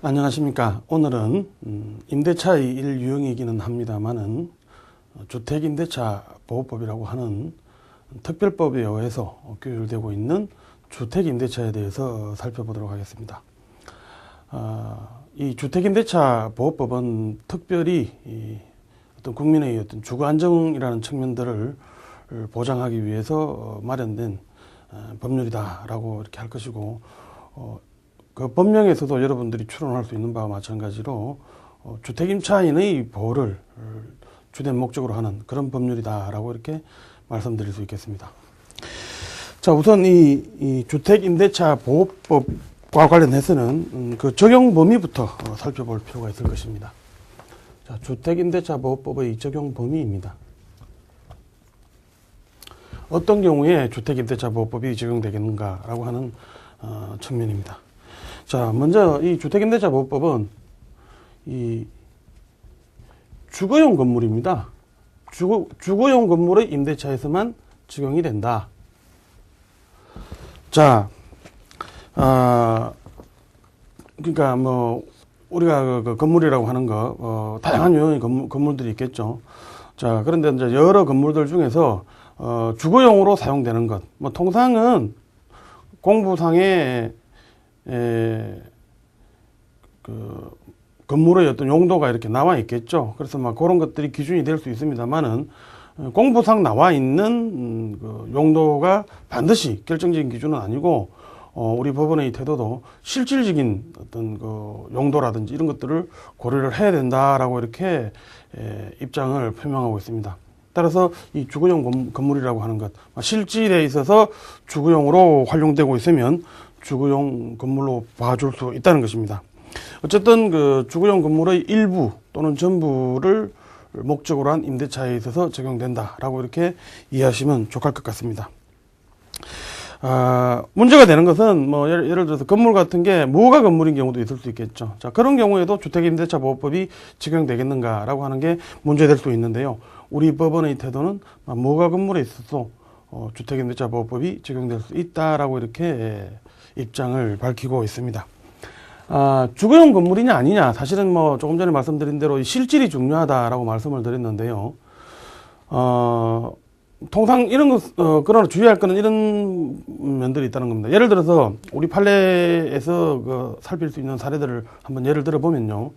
안녕하십니까. 오늘은 임대차의 일유형이기는 합니다만은 주택임대차 보호법이라고 하는 특별법에 의해서 규율되고 있는 주택임대차에 대해서 살펴보도록 하겠습니다. 이 주택임대차 보호법은 특별히 어떤 국민의 어떤 주거 안정이라는 측면들을 보장하기 위해서 마련된 법률이다라고 이렇게 할 것이고, 그 법령에서도 여러분들이 추론할 수 있는 바와 마찬가지로 주택임차인의 보호를 주된 목적으로 하는 그런 법률이다라고 이렇게 말씀드릴 수 있겠습니다. 자, 우선 이 주택임대차 보호법과 관련해서는 그 적용 범위부터 살펴볼 필요가 있을 것입니다. 자, 주택임대차 보호법의 적용 범위입니다. 어떤 경우에 주택임대차 보호법이 적용되겠는가라고 하는 측면입니다. 자, 먼저 이 주택임대차 보호법은 이 주거용 건물입니다. 주거용 건물의 임대차에서만 적용이 된다. 자, 그러니까 뭐 우리가 그 건물이라고 하는 거 다양한 유형의 건물들이 있겠죠. 자, 그런데 이제 여러 건물들 중에서 주거용으로 사용되는 것, 뭐 통상은 공부상에 그 건물의 어떤 용도가 이렇게 나와 있겠죠. 그래서 막 그런 것들이 기준이 될 수 있습니다만은 공부상 나와 있는 그 용도가 반드시 결정적인 기준은 아니고 우리 법원의 태도도 실질적인 어떤 그 용도라든지 이런 것들을 고려를 해야 된다라고 이렇게 입장을 표명하고 있습니다. 따라서 이 주거용 건물이라고 하는 것, 실질에 있어서 주거용으로 활용되고 있으면 주거용 건물로 봐줄 수 있다는 것입니다. 어쨌든 그 주거용 건물의 일부 또는 전부를 목적으로 한 임대차에 있어서 적용된다라고 이렇게 이해하시면 좋을 것 같습니다. 문제가 되는 것은 뭐 예를 들어서 건물 같은 게 무허가 건물인 경우도 있을 수 있겠죠. 자, 그런 경우에도 주택임대차 보호법이 적용되겠는가라고 하는 게 문제될 수 있는데요. 우리 법원의 태도는 무허가 건물에 있어서 주택임대차 보호법이 적용될 수 있다라고 이렇게 입장을 밝히고 있습니다. 주거용 건물이냐 아니냐, 사실은 뭐 조금 전에 말씀드린 대로 실질이 중요하다라고 말씀을 드렸는데요. 통상 이런 거, 그러나 주의할 거는 이런 면들이 있다는 겁니다. 예를 들어서 우리 판례에서 살필 수 있는 사례들을 한번 예를 들어 보면요.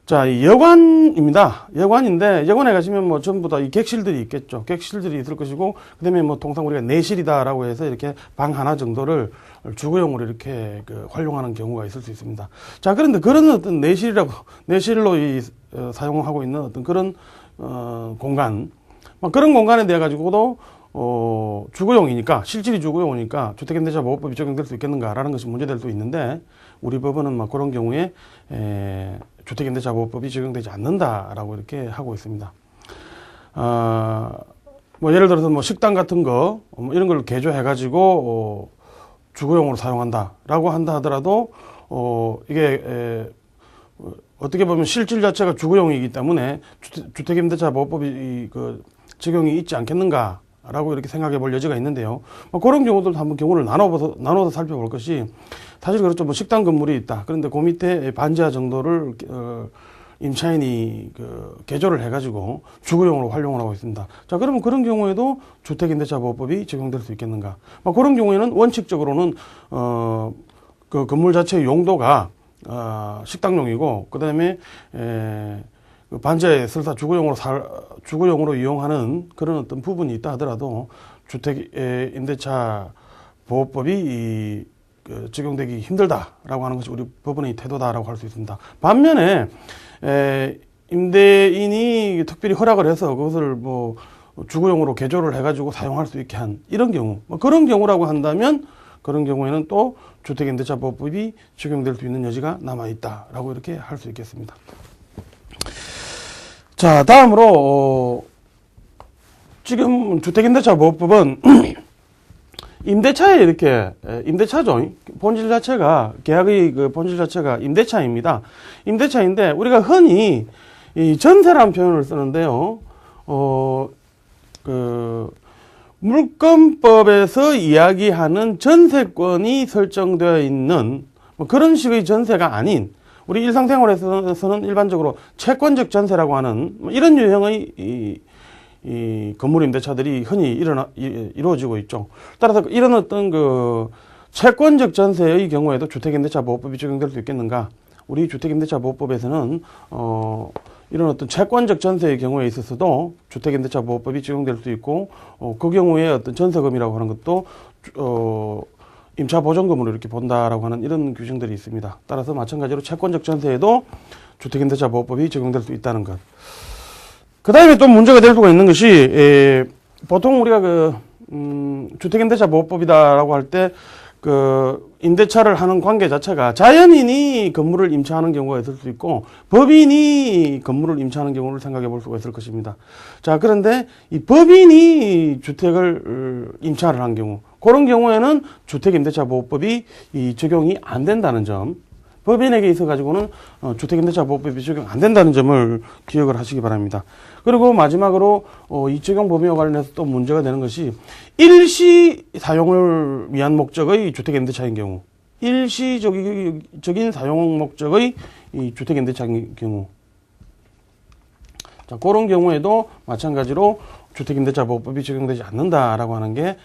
자, 이 여관입니다. 여관인데, 여관에 가시면 뭐 전부 다 이 객실들이 있겠죠. 객실들이 있을 것이고, 그 다음에 뭐 통상 우리가 내실이다라고 해서 이렇게 방 하나 정도를 주거용으로 이렇게 활용하는 경우가 있을 수 있습니다. 자, 그런데 그런 어떤 내실로 사용하고 있는 어떤 그런, 공간, 그런 공간에 대해 가지고도, 주거용이니까, 실질이 주거용이니까 주택임대차 보호법이 적용될 수 있겠는가라는 것이 문제될 수 있는데, 우리 법원은 그런 경우에, 주택임대차 보호법이 적용되지 않는다라고 이렇게 하고 있습니다. 뭐 예를 들어서 뭐 식당 같은 거 이런 걸 개조해가지고 주거용으로 사용한다라고 한다 하더라도 이게 어떻게 보면 실질 자체가 주거용이기 때문에 주택임대차 보호법이 적용이 있지 않겠는가라고 이렇게 생각해 볼 여지가 있는데요. 그런 경우들도 한번 경우를 나눠서 살펴볼 것이, 사실 그렇죠. 뭐 식당 건물이 있다. 그런데 그 밑에 반지하 정도를 임차인이 개조를 해가지고 주거용으로 활용을 하고 있습니다. 자, 그러면 그런 경우에도 주택임대차 보호법이 적용될 수 있겠는가? 그런 경우에는 원칙적으로는 그 건물 자체의 용도가 식당용이고, 그 다음에 반지하에 설사 주거용으로 이용하는 그런 어떤 부분이 있다 하더라도 주택임대차 보호법이 적용되기 힘들다라고 하는 것이 우리 법원의 태도다라고 할 수 있습니다. 반면에 임대인이 특별히 허락을 해서 그것을 뭐 주거용으로 개조를 해가지고 사용할 수 있게 한 이런 경우, 그런 경우라고 한다면 그런 경우에는 또 주택임대차 보호법이 적용될 수 있는 여지가 남아 있다라고 이렇게 할 수 있겠습니다. 자, 다음으로 지금 주택임대차 보호법은 임대차에 이렇게, 임대차죠. 본질 자체가, 계약의 본질 자체가 임대차입니다. 임대차인데, 우리가 흔히 이 전세라는 표현을 쓰는데요. 물권법에서 이야기하는 전세권이 설정되어 있는 뭐 그런 식의 전세가 아닌 우리 일상생활에서는 일반적으로 채권적 전세라고 하는 이런 유형의 이 건물 임대차들이 흔히 이루어지고 있죠. 따라서 이런 어떤 그 채권적 전세의 경우에도 주택임대차보호법이 적용될 수 있겠는가? 우리 주택임대차보호법에서는 이런 어떤 채권적 전세의 경우에 있어서도 주택임대차보호법이 적용될 수 있고 그 경우에 어떤 전세금이라고 하는 것도 임차보전금으로 이렇게 본다라고 하는 이런 규정들이 있습니다. 따라서 마찬가지로 채권적 전세에도 주택임대차보호법이 적용될 수 있다는 것. 그 다음에 또 문제가 될 수가 있는 것이 보통 우리가 주택임대차보호법이다라고 할 때 임대차를 하는 관계 자체가 자연인이 건물을 임차하는 경우가 있을 수 있고 법인이 건물을 임차하는 경우를 생각해 볼 수가 있을 것입니다. 자, 그런데 이 법인이 주택을 임차를 한 경우, 그런 경우에는 주택임대차보호법이 적용이 안 된다는 점, 법인에게 있어 가지고는 주택임대차보호법이 적용 안 된다는 점을 기억을 하시기 바랍니다. 그리고 마지막으로 이 적용 범위와 관련해서 또 문제가 되는 것이 일시 사용을 위한 목적의 주택임대차인 경우, 일시적인 사용 목적의 이 주택임대차인 경우, 자, 그런 경우에도 마찬가지로 주택임대차보호법이 적용되지 않는다라고 하는 게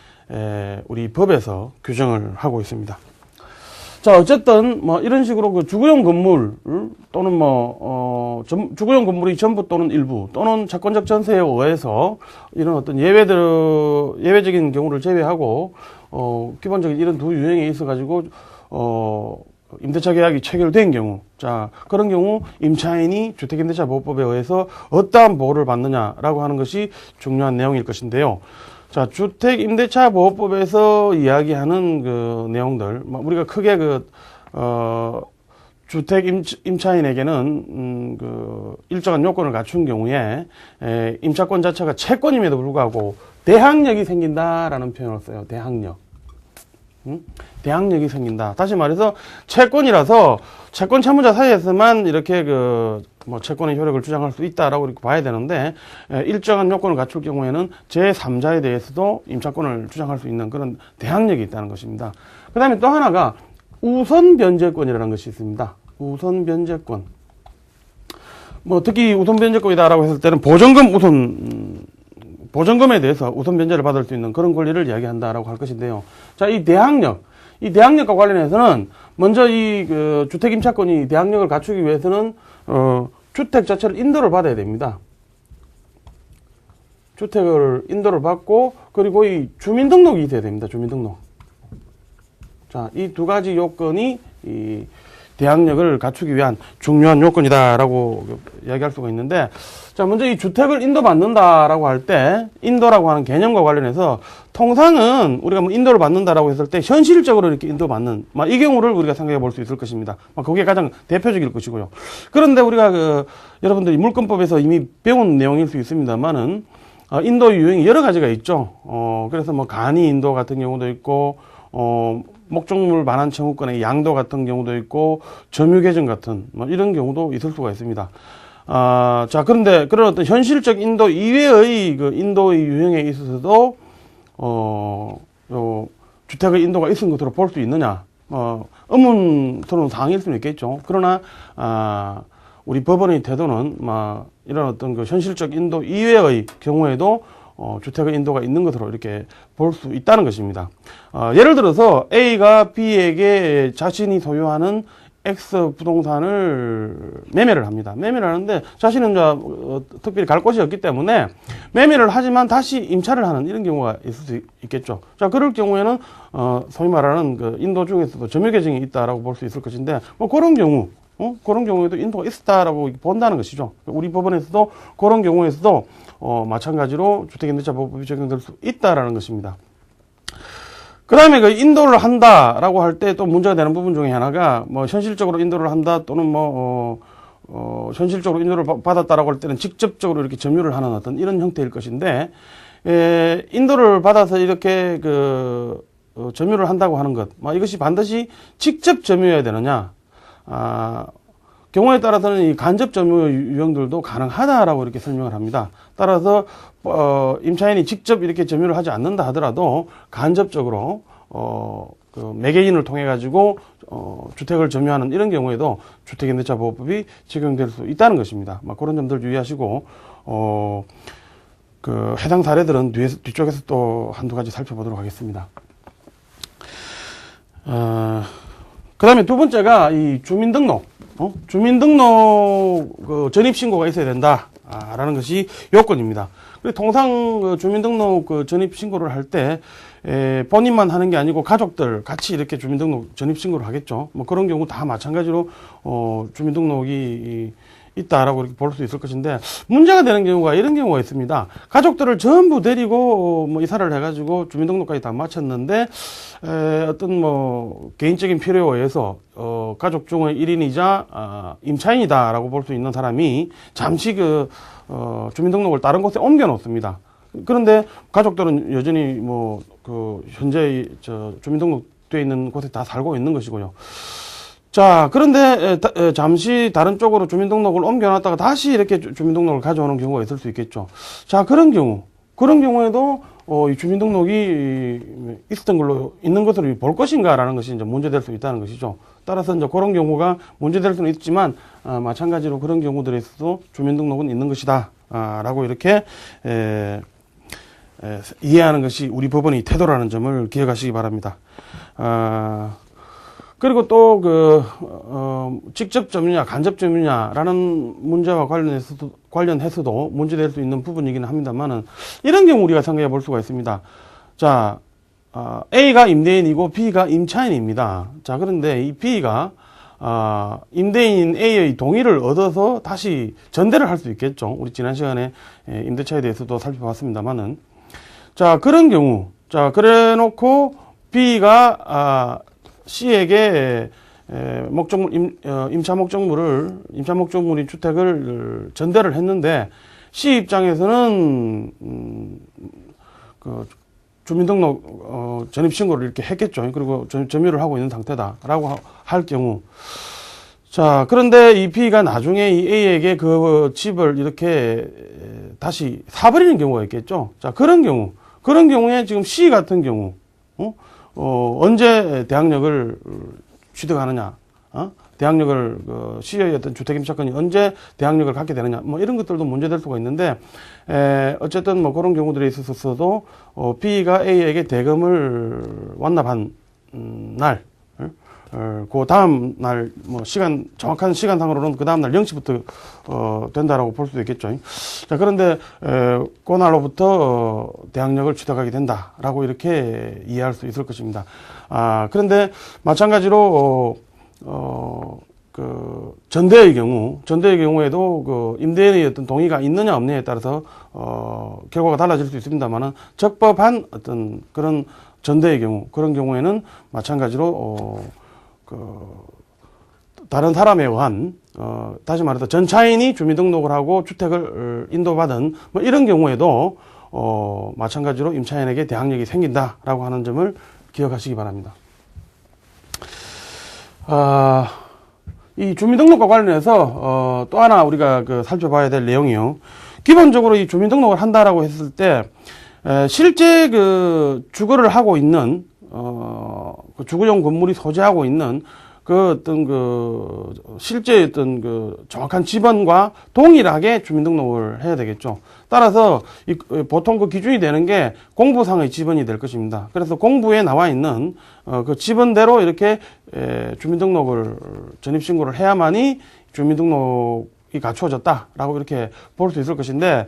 우리 법에서 규정을 하고 있습니다. 자, 어쨌든 이런 식으로 그 주거용 건물 또는 주거용 건물이 전부 또는 일부 또는 채권적 전세에 의해서 이런 어떤 예외적인 경우를 제외하고 기본적인 이런 두 유형에 있어 가지고 임대차 계약이 체결된 경우, 자, 그런 경우 임차인이 주택임대차보호법에 의해서 어떠한 보호를 받느냐라고 하는 것이 중요한 내용일 것인데요. 자, 주택임대차보호법에서 이야기하는 그 내용들, 우리가 크게 주택 임차인에게는 일정한 요건을 갖춘 경우에 임차권 자체가 채권임에도 불구하고 대항력이 생긴다라는 표현을 써요. 대항력. 대항력이 생긴다. 다시 말해서 채권이라서 채권 채무자 사이에서만 이렇게 채권의 효력을 주장할 수 있다라고 이렇게 봐야 되는데, 일정한 요건을 갖출 경우에는 제3자에 대해서도 임차권을 주장할 수 있는 그런 대항력이 있다는 것입니다. 그 다음에 또 하나가 우선 변제권이라는 것이 있습니다. 우선 변제권. 특히 우선 변제권이다라고 했을 때는 보전금에 대해서 우선 변제를 받을 수 있는 그런 권리를 이야기한다라고 할 것인데요. 자, 이 대항력과 관련해서는 먼저 주택 임차권이 대항력을 갖추기 위해서는 주택 자체를 인도를 받아야 됩니다. 주택을 인도를 받고, 그리고 이 주민등록이 있어야 됩니다. 주민등록. 자, 이 두 가지 요건이 이 대항력을 갖추기 위한 중요한 요건이다라고 이야기할 수가 있는데, 자, 먼저 이 주택을 인도받는다라고 할 때, 인도라고 하는 개념과 관련해서 통상은 우리가 인도를 받는다라고 했을 때 현실적으로 이렇게 인도받는, 이 경우를 우리가 생각해 볼 수 있을 것입니다. 그게 가장 대표적일 것이고요. 그런데 우리가 여러분들이 물권법에서 이미 배운 내용일 수 있습니다만은, 인도 유형이 여러 가지가 있죠. 그래서 간이 인도 같은 경우도 있고, 목적물 반환 청구권의 양도 같은 경우도 있고, 점유 개정 같은 이런 경우도 있을 수가 있습니다. 자, 그런데 그런 어떤 현실적 인도 이외의 인도의 유형에 있어서도 주택의 인도가 있은 것으로 볼 수 있느냐? 의문스러운 사항일 수는 있겠죠. 그러나 우리 법원의 태도는 이런 어떤 현실적 인도 이외의 경우에도 주택의 인도가 있는 것으로 이렇게 볼 수 있다는 것입니다. 예를 들어서 A가 B에게 자신이 소유하는 X 부동산을 매매를 합니다. 매매를 하는데 자신은 특별히 갈 곳이 없기 때문에 매매를 하지만 다시 임차를 하는 이런 경우가 있을 수 있겠죠. 자, 그럴 경우에는 소위 말하는 인도 중에서도 점유 계정이 있다라고 볼 수 있을 것인데, 그런 경우에도 인도가 있었다라고 본다는 것이죠. 우리 법원에서도 그런 경우에서도 마찬가지로 주택임대차보호법이 적용될 수 있다라는 것입니다. 그 다음에 인도를 한다라고 할 때 또 문제가 되는 부분 중에 하나가 현실적으로 인도를 한다 또는 현실적으로 인도를 받았다라고 할 때는 직접적으로 이렇게 점유를 하는 어떤 이런 형태일 것인데, 인도를 받아서 이렇게 점유를 한다고 하는 것, 이것이 반드시 직접 점유해야 되느냐? 경우에 따라서는 이 간접 점유 유형들도 가능하다라고 이렇게 설명을 합니다. 따라서 임차인이 직접 이렇게 점유를 하지 않는다 하더라도 간접적으로 그 매개인을 통해 가지고 주택을 점유하는 이런 경우에도 주택임대차보호법이 적용될 수 있다는 것입니다. 그런 점들 유의하시고 그 해당 사례들은 뒤쪽에서 또 한두 가지 살펴보도록 하겠습니다. 그 다음에 두 번째가 이 주민등록, 주민등록 그 전입신고가 있어야 된다. 라는 것이 요건입니다. 그리고 통상 그 주민등록 그 전입신고를 할 때, 본인만 하는 게 아니고 가족들 같이 이렇게 주민등록 전입신고를 하겠죠. 그런 경우 다 마찬가지로, 주민등록이 있다라고 이렇게 볼 수 있을 것인데, 문제가 되는 경우가 이런 경우가 있습니다. 가족들을 전부 데리고 이사를 해가지고 주민등록까지 다 마쳤는데, 어떤 개인적인 필요에 의해서 가족 중의 1인이자 임차인이다라고 볼 수 있는 사람이 잠시 주민등록을 다른 곳에 옮겨 놓습니다. 그런데 가족들은 여전히 현재 주민등록되어 있는 곳에 다 살고 있는 것이고요. 자, 그런데 잠시 다른 쪽으로 주민등록을 옮겨놨다가 다시 이렇게 주민등록을 가져오는 경우가 있을 수 있겠죠. 자, 그런 경우에도 이 주민등록이 있는 것으로 볼 것인가라는 것이 이제 문제될 수 있다는 것이죠. 따라서 이제 그런 경우가 문제될 수는 있지만 마찬가지로 그런 경우들에 있어서 주민등록은 있는 것이다. 라고 이렇게 이해하는 것이 우리 법원의 태도라는 점을 기억하시기 바랍니다. 그리고 또 직접 점유냐 간접 점유냐라는 문제와 관련해서도 문제될 수 있는 부분이기는 합니다만은 이런 경우 우리가 생각해 볼 수가 있습니다. 자, A가 임대인이고 B가 임차인입니다. 자, 그런데 이 B가 임대인 A의 동의를 얻어서 다시 전대를 할 수 있겠죠. 우리 지난 시간에 임대차에 대해서도 살펴봤습니다만은. 자, 그런 경우, 그래 놓고 B가 C에게 임차 목적물인 주택을 전대를 했는데 C 입장에서는 주민등록 전입신고를 이렇게 했겠죠. 그리고 점유를 하고 있는 상태다라고 할 경우, 자, 그런데 이 B가 나중에 이 A에게 그 집을 이렇게 다시 사버리는 경우가 있겠죠. 자, 그런 경우에 지금 C 같은 경우, 언제 대항력을 취득하느냐, 대항력을, C의 어떤 주택임차권이 언제 대항력을 갖게 되느냐, 이런 것들도 문제될 수가 있는데, 어쨌든 그런 경우들에 있어서도, B가 A에게 대금을 완납한 날, 그 다음 날, 정확한 시간상으로는 그 다음 날 0시부터, 된다라고 볼 수도 있겠죠. 자, 그런데, 그 날로부터, 대항력을 취득하게 된다라고 이렇게 이해할 수 있을 것입니다. 그런데, 마찬가지로, 전대의 경우에도 임대인의 어떤 동의가 있느냐 없느냐에 따라서, 결과가 달라질 수 있습니다만은, 적법한 어떤 그런 전대의 경우, 그런 경우에는 마찬가지로, 다른 사람에 의한, 다시 말해서 전차인이 주민등록을 하고 주택을 인도받은, 이런 경우에도, 마찬가지로 임차인에게 대항력이 생긴다라고 하는 점을 기억하시기 바랍니다. 이 주민등록과 관련해서, 또 하나 우리가 살펴봐야 될 내용이요. 기본적으로 이 주민등록을 한다라고 했을 때, 실제 주거를 하고 있는, 주거용 건물이 소재하고 있는 실제 어떤 정확한 지번과 동일하게 주민등록을 해야 되겠죠. 따라서 보통 기준이 되는 게 공부상의 지번이 될 것입니다. 그래서 공부에 나와 있는 그 지번대로 이렇게 주민등록을 전입신고를 해야만이 주민등록이 갖추어졌다라고 이렇게 볼 수 있을 것인데,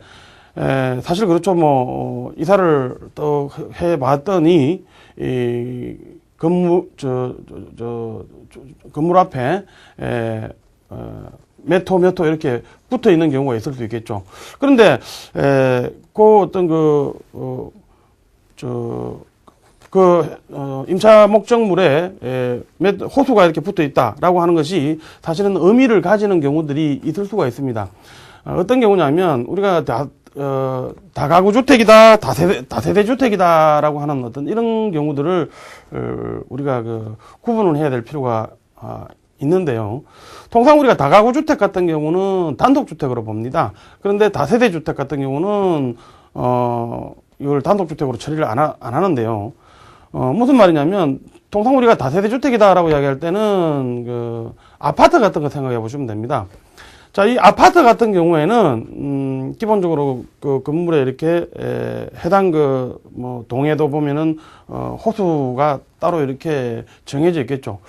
사실 그렇죠. 이사를 또 해봤더니 건물 앞에 몇 호 이렇게 붙어 있는 경우가 있을 수 있겠죠. 그런데 임차 목적물에 몇 호수가 이렇게 붙어 있다라고 하는 것이 사실은 의미를 가지는 경우들이 있을 수가 있습니다. 어떤 경우냐면 우리가 다가구 주택이다, 다세대 주택이다라고 하는 어떤 이런 경우들을 우리가 구분을 해야 될 필요가 있는데요. 통상 우리가 다가구 주택 같은 경우는 단독 주택으로 봅니다. 그런데 다세대 주택 같은 경우는 이걸 단독 주택으로 처리를 안 하는데요. 무슨 말이냐면 통상 우리가 다세대 주택이다라고 이야기할 때는 그 아파트 같은 거 생각해 보시면 됩니다. 자, 이 아파트 같은 경우에는 기본적으로 그 건물에 이렇게 해당 그 뭐 동에도 보면은 호수가 따로 이렇게 정해져 있겠죠.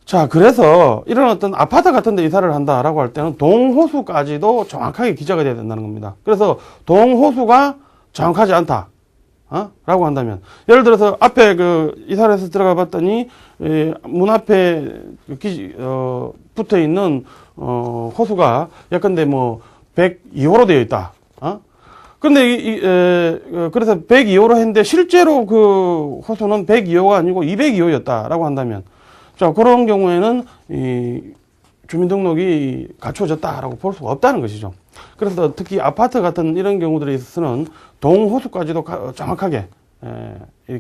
자, 그래서 이런 어떤 아파트 같은 데 이사를 한다라고 할 때는 동호수까지도 정확하게 기재가 돼야 된다는 겁니다. 그래서 동호수가 정확하지 않다. 라고 한다면, 예를 들어서 앞에 그 이사를 해서 들어가 봤더니 문 앞에 붙어 있는 호수가 예컨대 뭐 102호로 되어 있다. 그런데 그래서 102호로 했는데 실제로 그 호수는 102호가 아니고 202호였다라고 한다면, 자, 그런 경우에는 이 주민등록이 갖춰졌다라고 볼 수가 없다는 것이죠. 그래서 특히 아파트 같은 이런 경우들에 있어서는 동호수까지도 정확하게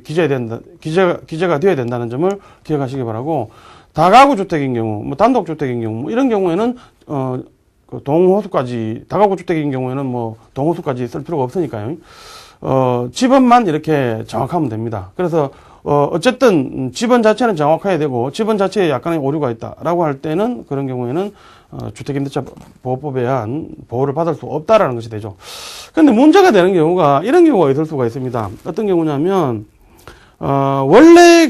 기재가 되어야 된다는 점을 기억하시기 바라고, 다가구 주택인 경우, 뭐 단독주택인 경우, 뭐 이런 경우에는 그 동호수까지, 다가구 주택인 경우에는 뭐 동호수까지 쓸 필요가 없으니까요. 지번만 이렇게 정확하면 됩니다. 그래서 어쨌든 지번 자체는 정확해야 되고 지번 자체에 약간의 오류가 있다라고 할 때는 그런 경우에는 주택임대차 보호법에 의한 보호를 받을 수 없다라는 것이 되죠. 그런데 문제가 되는 경우가 이런 경우가 있을 수가 있습니다. 어떤 경우냐면 원래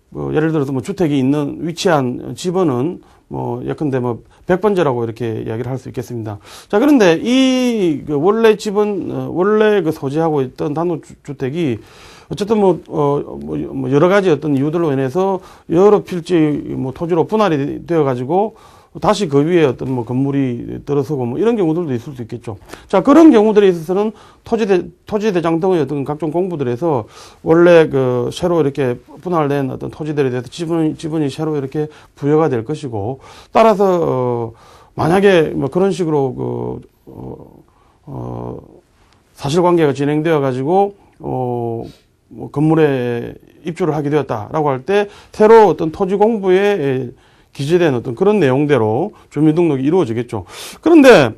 뭐 예를 들어서 뭐 주택이 있는 위치한 지번은 뭐 예컨대 뭐 100번째라고 이렇게 이야기를 할 수 있겠습니다. 자, 그런데 그 원래 집은 원래 그 소지하고 있던 단독주택이 어쨌든 뭐 여러 가지 어떤 이유들로 인해서 여러 필지 뭐 토지로 분할이 되어 가지고 다시 그 위에 어떤 뭐 건물이 들어서고 뭐 이런 경우들도 있을 수 있겠죠. 자, 그런 경우들에 있어서는 토지대장 등의 어떤 각종 공부들에서 원래 그 새로 이렇게 분할된 어떤 토지들에 대해서 지분이 새로 이렇게 부여가 될 것이고, 따라서 만약에 뭐 그런 식으로 사실관계가 진행되어 가지고 뭐 건물에 입주를 하게 되었다라고 할 때 새로 어떤 토지 공부에 기재된 어떤 그런 내용대로 주민등록이 이루어지겠죠. 그런데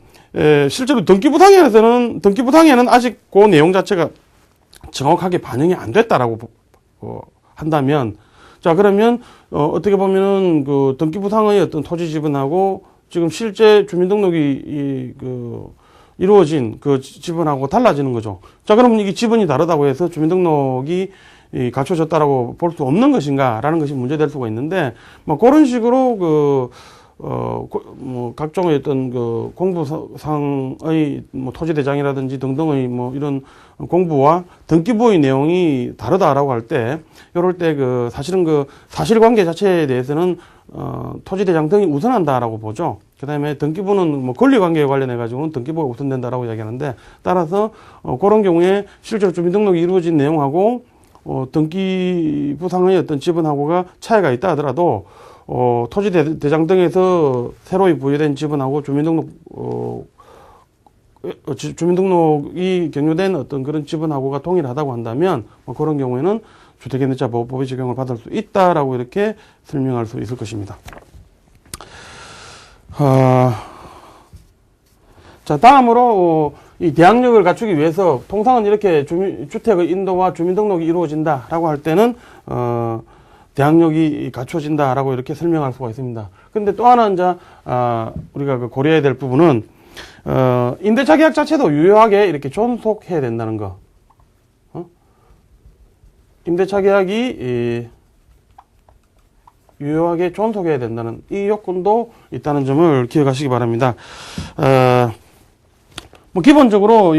실제로 등기부상에는 아직 그 내용 자체가 정확하게 반영이 안 됐다라고 한다면, 자, 그러면 어떻게 보면은 그 등기부상의 어떤 토지 지분하고 지금 실제 주민등록이 이루어진 그 지분하고 달라지는 거죠. 자, 그러면 이게 지분이 다르다고 해서 주민등록이 갖춰졌다라고 볼 수 없는 것인가라는 것이 문제될 수가 있는데, 뭐 그런 식으로 뭐 각종의 어떤 그 공부상의 뭐 토지대장이라든지 등등의 뭐 이런 공부와 등기부의 내용이 다르다라고 할 때, 이럴 때 사실은 사실관계 자체에 대해서는 토지대장 등이 우선한다라고 보죠. 그 다음에 등기부는 뭐 권리관계에 관련해가지고는 등기부가 우선된다라고 이야기하는데, 따라서 그런 경우에 실제로 주민등록이 이루어진 내용하고 등기부상의 어떤 지분하고가 차이가 있다 하더라도 토지대장 등에서 새로이 부여된 지분하고 주민등록이 경료된 어떤 그런 지분하고가 동일하다고 한다면 그런 경우에는 주택임대차 보호법의 적용을 받을 수 있다라고 이렇게 설명할 수 있을 것입니다. 자, 다음으로 이 대항력을 갖추기 위해서 통상은 이렇게 주택의 인도와 주민등록이 이루어진다라고 할 때는 대항력이 갖춰진다라고 이렇게 설명할 수가 있습니다. 근데 또 하나 이제 우리가 고려해야 될 부분은 임대차 계약 자체도 유효하게 이렇게 존속해야 된다는 거. 임대차 계약이 유효하게 존속해야 된다는 이 요건도 있다는 점을 기억하시기 바랍니다. 뭐 기본적으로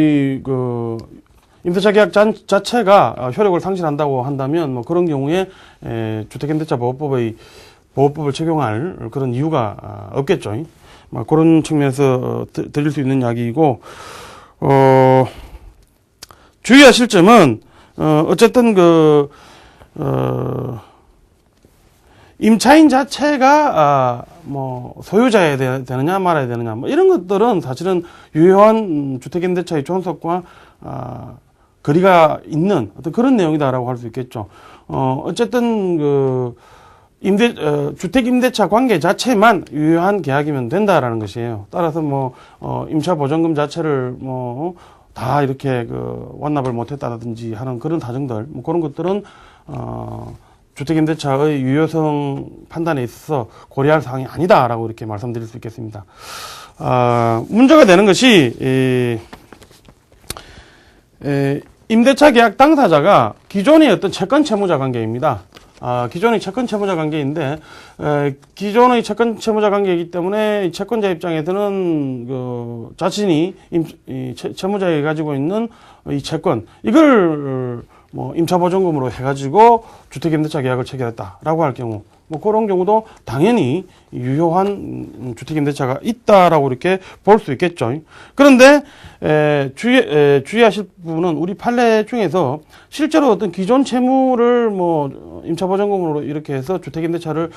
임대차 계약 자체가 효력을 상실한다고 한다면 뭐 그런 경우에 주택임대차 보호법을 적용할 그런 이유가 없겠죠. 뭐 그런 측면에서 드릴 수 있는 이야기이고, 주의하실 점은 어쨌든 임차인 자체가 뭐 소유자여야 되느냐 말아야 되느냐 뭐 이런 것들은 사실은 유효한 주택임대차의 존속과 거리가 있는 어떤 그런 내용이다라고 할 수 있겠죠. 어쨌든 주택임대차 관계 자체만 유효한 계약이면 된다라는 것이에요. 따라서 뭐 임차보전금 자체를 뭐 다 이렇게 완납을 못했다든지 하는 그런 사정들, 뭐 그런 것들은 주택임대차의 유효성 판단에 있어서 고려할 사항이 아니다라고 이렇게 말씀드릴 수 있겠습니다. 문제가 되는 것이 임대차 계약 당사자가 기존의 어떤 채권 채무자 관계입니다. 기존의 채권 채무자 관계인데 기존의 채권 채무자 관계이기 때문에 채권자 입장에서는 자신이 채무자에게 가지고 있는 이 채권 이걸 임차보증금으로 해가지고 주택임대차 계약을 체결했다라고 할 경우 그런 경우도 당연히 유효한 주택임대차가 있다라고 이렇게 볼 수 있겠죠. 그런데 주의하실 부분은 우리 판례 중에서 실제로 어떤 기존 채무를 임차보증금으로 이렇게 해서 주택임대차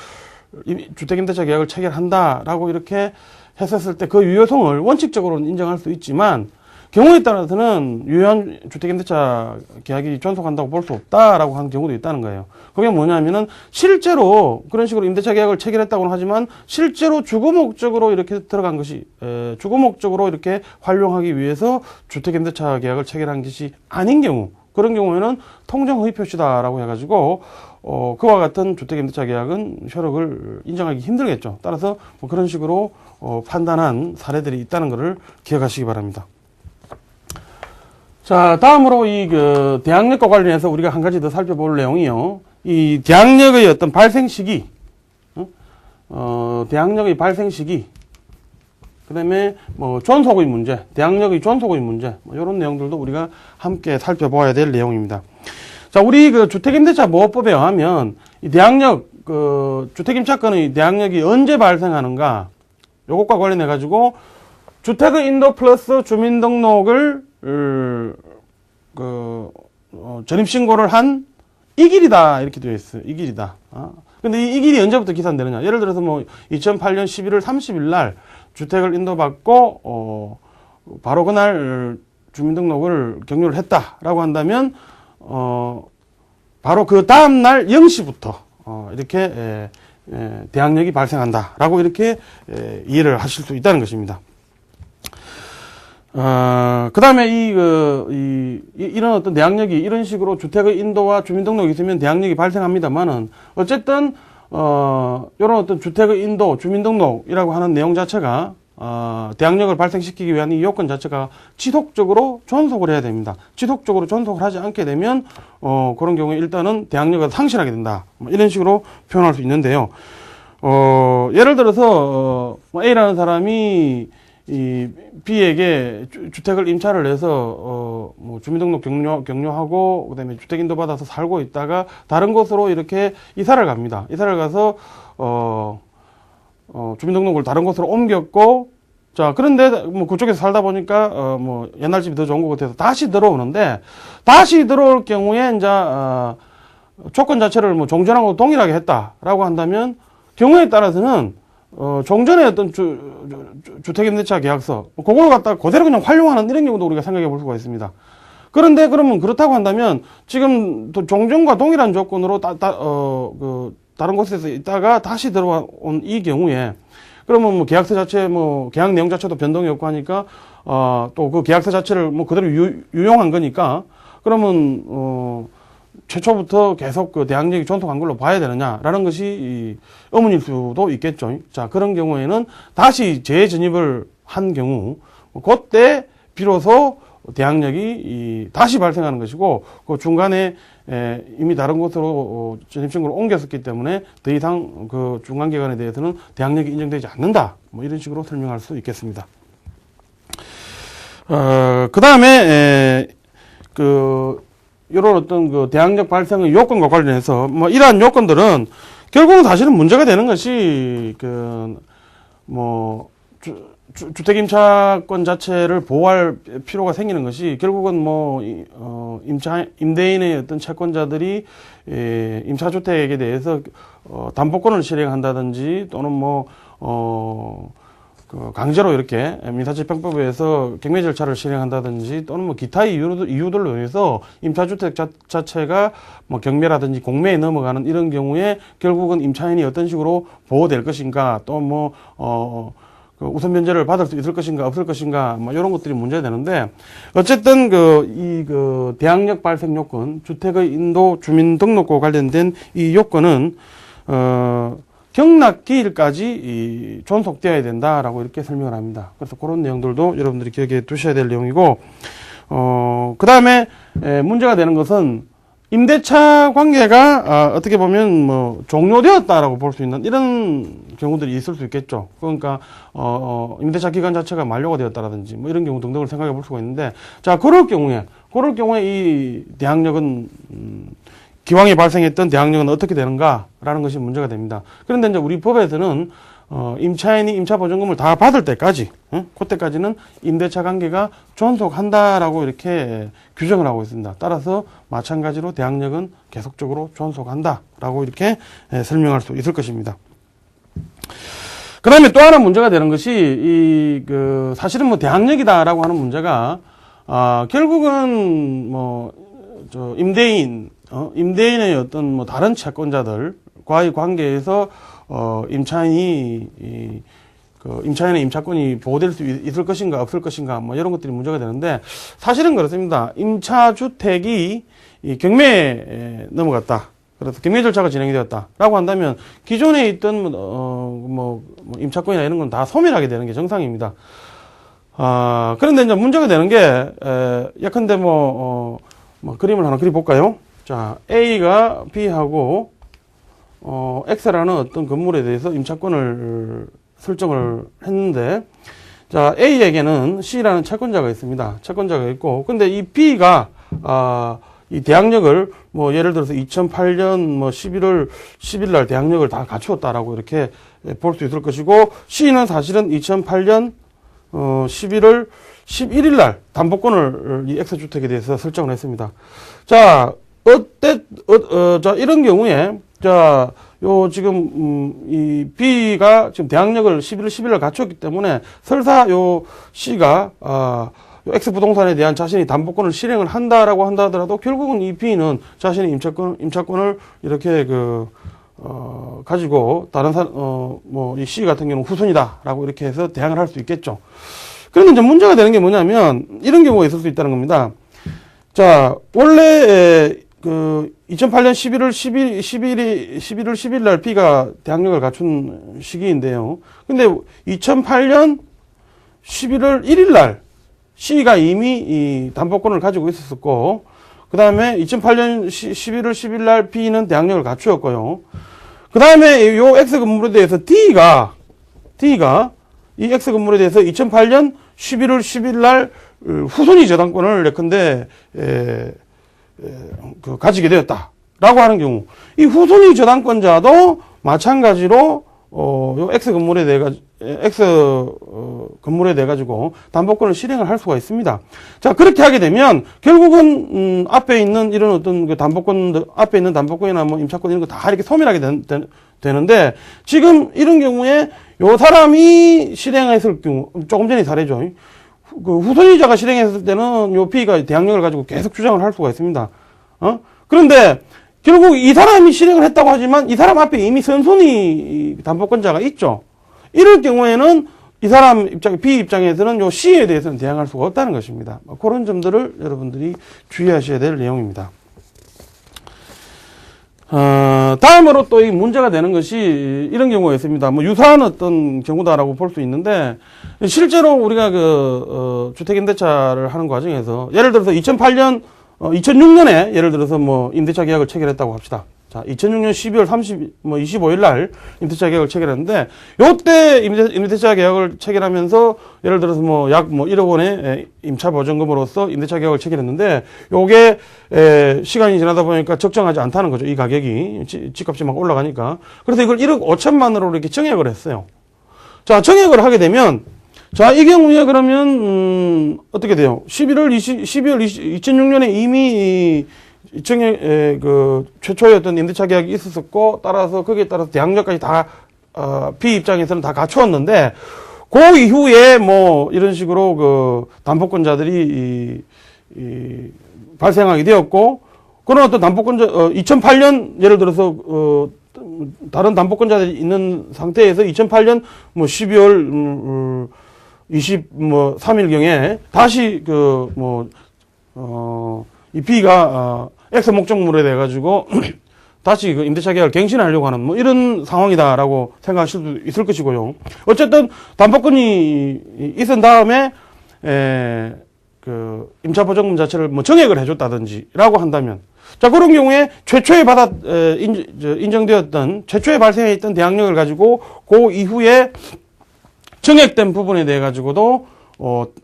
계약을 체결한다라고 이렇게 했었을 때 그 유효성을 원칙적으로는 인정할 수 있지만 경우에 따라서는 유효한 주택임대차 계약이 존속한다고 볼 수 없다라고 하는 경우도 있다는 거예요. 그게 뭐냐면은 실제로 그런 식으로 임대차 계약을 체결했다고는 하지만 실제로 주거 목적으로 이렇게 들어간 것이 주거 목적으로 이렇게 활용하기 위해서 주택임대차 계약을 체결한 것이 아닌 경우 그런 경우에는 통정허위 표시다라고 해가지고 그와 같은 주택임대차 계약은 효력을 인정하기 힘들겠죠. 따라서 그런 식으로 판단한 사례들이 있다는 것을 기억하시기 바랍니다. 자, 다음으로 대항력과 관련해서 우리가 한 가지 더 살펴볼 내용이요. 이 대항력의 어떤 발생 시기, 대항력의 발생 시기, 그 다음에 존속의 문제, 대항력의 존속의 문제, 이런 내용들도 우리가 함께 살펴보아야 될 내용입니다. 자, 우리 주택임대차 보호법에 의하면 이 대항력, 주택임차권의 대항력이 언제 발생하는가, 요것과 관련해가지고 주택의 인도 플러스 주민등록을 전입신고를 한 이 길이다 이렇게 되어 있어요. 이 길이다. 근데 이 길이 언제부터 기산되느냐? 예를 들어서 2008년 11월 30일 날 주택을 인도받고 바로 그날 주민등록을 격려를 했다라고 한다면 바로 그 다음 날 0시부터 이렇게 대항력이 발생한다라고 이렇게 이해를 하실 수 있다는 것입니다. 그 다음에 이런 어떤 대항력이 이런 식으로 주택의 인도와 주민등록이 있으면 대항력이 발생합니다만은 어쨌든, 이런 어떤 주택의 인도, 주민등록이라고 하는 내용 자체가, 대항력을 발생시키기 위한 이 요건 자체가 지속적으로 존속을 해야 됩니다. 지속적으로 존속을 하지 않게 되면, 그런 경우에 일단은 대항력을 상실하게 된다. 이런 식으로 표현할 수 있는데요. 예를 들어서, A라는 사람이 이 B에게 주택을 임차를 해서 주민등록 격려하고 그다음에 주택 인도 받아서 살고 있다가 다른 곳으로 이렇게 이사를 갑니다. 이사를 가서 주민등록을 다른 곳으로 옮겼고 자 그런데 그쪽에서 살다 보니까 옛날 집이 더 좋은 것 같아서 다시 들어오는데 다시 들어올 경우에 이제 조건 자체를 종전하고 동일하게 했다라고 한다면 경우에 따라서는 종전의 어떤 주택임대차 계약서, 그걸 갖다가 그대로 그냥 활용하는 이런 경우도 우리가 생각해 볼 수가 있습니다. 그런데 그러면 그렇다고 한다면 지금 종전과 동일한 조건으로 다른 곳에서 있다가 다시 들어온 이 경우에 그러면 계약서 자체 계약 내용 자체도 변동이 없고 하니까 또 그 계약서 자체를 그대로 유용한 거니까 그러면 최초부터 계속 대항력이 존속한 걸로 봐야 되느냐라는 것이 의문일 수도 있겠죠. 자, 그런 경우에는 다시 재전입을 한 경우, 그때 비로소 대항력이 다시 발생하는 것이고, 그 중간에 이미 다른 곳으로 전입신고를 옮겼었기 때문에 더 이상 그 중간기간에 대해서는 대항력이 인정되지 않는다. 이런 식으로 설명할 수 있겠습니다. 그 다음에, 이런 어떤 대항력 발생의 요건과 관련해서 이러한 요건들은 결국은 사실은 문제가 되는 것이 주택임차권 자체를 보호할 필요가 생기는 것이 결국은 임대인의 어떤 채권자들이 임차주택에 대해서 담보권을 실행한다든지 또는 강제로 이렇게 민사집행법에 의해서 경매 절차를 실행한다든지 또는 기타의 이유들로 인해서 임차주택 자체가 경매라든지 공매에 넘어가는 이런 경우에 결국은 임차인이 어떤 식으로 보호될 것인가 또 그 우선 면제를 받을 수 있을 것인가 없을 것인가 뭐 이런 것들이 문제가 되는데 어쨌든 그 대항력 발생 요건 주택의 인도 주민등록과 관련된 이 요건은 경락기일까지 존속되어야 된다라고 이렇게 설명을 합니다. 그래서 그런 내용들도 여러분들이 기억해 두셔야 될 내용이고 그 다음에 문제가 되는 것은 임대차 관계가 어떻게 보면 뭐 종료되었다라고 볼 수 있는 이런 경우들이 있을 수 있겠죠. 그러니까 임대차 기간 자체가 만료가 되었다라든지 뭐 이런 경우 등등을 생각해 볼 수가 있는데 자 그럴 경우에 이 대항력은 기왕에 발생했던 대항력은 어떻게 되는가라는 것이 문제가 됩니다. 그런데 이제 우리 법에서는 임차인이 임차보증금을 다 받을 때까지, 그때까지는 임대차 관계가 존속한다라고 이렇게 규정을 하고 있습니다. 따라서 마찬가지로 대항력은 계속적으로 존속한다라고 이렇게 설명할 수 있을 것입니다. 그 다음에 또 하나 문제가 되는 것이, 사실은 뭐 대항력이다라고 하는 문제가, 결국은 임대인의 어떤 뭐 다른 채권자들과의 관계에서 임차인의 임차권이 보호될 수 있을 것인가 없을 것인가 뭐 이런 것들이 문제가 되는데 사실은 그렇습니다. 임차주택이 경매에 넘어갔다. 그래서 경매 절차가 진행이 되었다라고 한다면 기존에 있던 임차권이나 이런 건 다 소멸하게 되는 게 정상입니다. 그런데 이제 문제가 되는 게 예컨대 그림을 하나 그려볼까요? 자, A가 B하고 X라는 어떤 건물에 대해서 임차권을 설정을 했는데, 자, A에게는 C라는 채권자가 있습니다. 채권자가 있고, 근데 이 B가, 이 대항력을, 예를 들어서 2008년 11월 10일 날 대항력을 다 갖추었다라고 이렇게 볼 수 있을 것이고, C는 사실은 2008년, 11월 11일 날 담보권을 이 X주택에 대해서 설정을 했습니다. 자, 자, 이런 경우에, 자, 지금, B가 지금 대항력을 11월 10일 날 갖추었기 때문에 설사 C가, X부동산에 대한 자신이 담보권을 실행을 한다라고 한다 하더라도 결국은 이 B는 자신의 임차권을 이렇게 가지고 다른 이 C 같은 경우는 후손이다라고 이렇게 해서 대항을 할 수 있겠죠. 그런데 이제 문제가 되는 게 뭐냐면 이런 경우가 있을 수 있다는 겁니다. 자, 원래 2008년 11월 10일 날 B가 대항력을 갖춘 시기인데요. 근데 2008년 11월 1일 날 C가 이미 이 담보권을 가지고 있었고, 그 다음에 2008년 11월 10일 날 B는 대항력을 갖추었고요. 그 다음에 요 X 건물에 대해서 D가 이 X 건물에 대해서 2008년 11월 10일 날 후손이 저당권을 예컨대 가지게 되었다라고 하는 경우, 이 후손이 저당권자도 마찬가지로 요 X 건물에 대해 가지고 담보권을 실행을 할 수가 있습니다. 자, 그렇게 하게 되면 결국은 앞에 있는 이런 어떤 앞에 있는 담보권이나 임차권 이런 거 다 이렇게 소멸하게 되는데, 지금 이런 경우에 요 사람이 실행했을 경우, 조금 전에 사례죠. 후손이자가 실행했을 때는 요 B가 대항력을 가지고 계속 주장을 할 수가 있습니다. 그런데 결국 이 사람이 실행을 했다고 하지만 이 사람 앞에 이미 선손이 담보권자가 있죠. 이럴 경우에는 이 사람 B 입장에서는 요 C에 대해서는 대항할 수가 없다는 것입니다. 그런 점들을 여러분들이 주의하셔야 될 내용입니다. 다음으로 또 이 문제가 되는 것이 이런 경우가 있습니다. 유사한 어떤 경우다라고 볼 수 있는데, 실제로 우리가 주택임대차를 하는 과정에서, 예를 들어서 2006년에 예를 들어서 임대차 계약을 체결했다고 합시다. 자, 2006년 12월 25일 날 임대차 계약을 체결했는데, 요때 임대차 계약을 체결하면서 예를 들어서 약 1억 원의 임차 보증금으로서 임대차 계약을 체결했는데, 요게 시간이 지나다 보니까 적정하지 않다는 거죠. 이 가격이 집값이 막 올라가니까. 그래서 이걸 1억 5천만 원으로 이렇게 정액을 했어요. 자, 정액을 하게 되면, 자, 이 경우에 그러면 어떻게 돼요? 12월 2006년에 이미 최초의 어떤 임대차 계약이 있었고, 따라서 거기에 따라서 대항력까지 다 B 입장에서는 다 갖추었는데, 그 이후에 이런 식으로 담보권자들이 발생하게 되었고, 그런 어떤 2008년 예를 들어서 다른 담보권자들이 있는 상태에서 2008년 뭐 12월 23일경에 다시 이 B가 X 목적물에 대해 가지고 다시 그 임대차 계약을 갱신하려고 하는 뭐 이런 상황이다라고 생각하실 수도 있을 것이고요. 어쨌든 담보권이 있은 다음에 그 임차 보증금 자체를 뭐 정액을 해줬다든지라고 한다면, 자 그런 경우에 최초에 인정되었던 최초에 발생했던 대항력을 가지고 그 이후에 정액된 부분에 대해 가지고도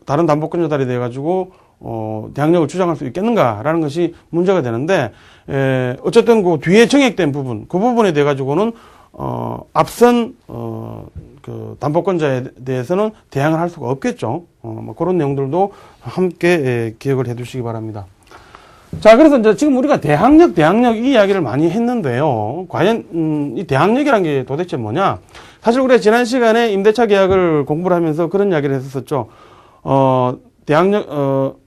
다른 담보권자들에 대해 가지고 대항력을 주장할 수 있겠는가라는 것이 문제가 되는데, 어쨌든 그 뒤에 정액된 부분, 그 부분에 대해 가지고는 앞선 그 담보권자에 대해서는 대항을 할 수가 없겠죠. 뭐 그런 내용들도 함께 기억을 해두시기 바랍니다. 자, 그래서 이제 지금 우리가 대항력 이 이야기를 많이 했는데요. 과연 이 대항력이란 게 도대체 뭐냐? 사실 우리가 지난 시간에 임대차 계약을 공부를 하면서 그런 이야기를 했었죠. 대항력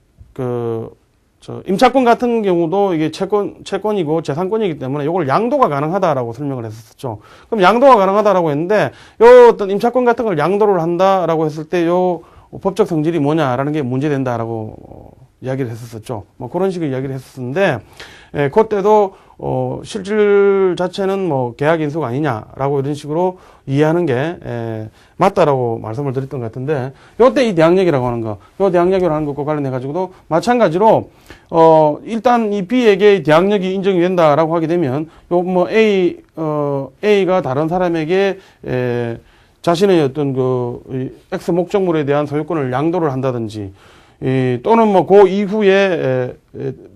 임차권 같은 경우도 이게 채권이고 재산권이기 때문에 이걸 양도가 가능하다라고 설명을 했었죠. 그럼 양도가 가능하다라고 했는데, 요 어떤 임차권 같은 걸 양도를 한다라고 했을 때 요 법적 성질이 뭐냐라는 게 문제된다라고 이야기를 했었죠. 뭐 그런 식의 이야기를 했었는데, 그때도 실질 자체는 뭐 계약 인수가 아니냐라고 이런 식으로 이해하는 게 맞다라고 말씀을 드렸던 것 같은데, 요때 이 대항력이라고 하는 거, 요 대항력이라고 하는 것과 관련해 가지고도 마찬가지로 일단 이 B에게 대항력이 인정이 된다라고 하게 되면 요 뭐 A가 다른 사람에게 자신의 어떤 그 X 목적물에 대한 소유권을 양도를 한다든지, 또는 뭐 그 이후에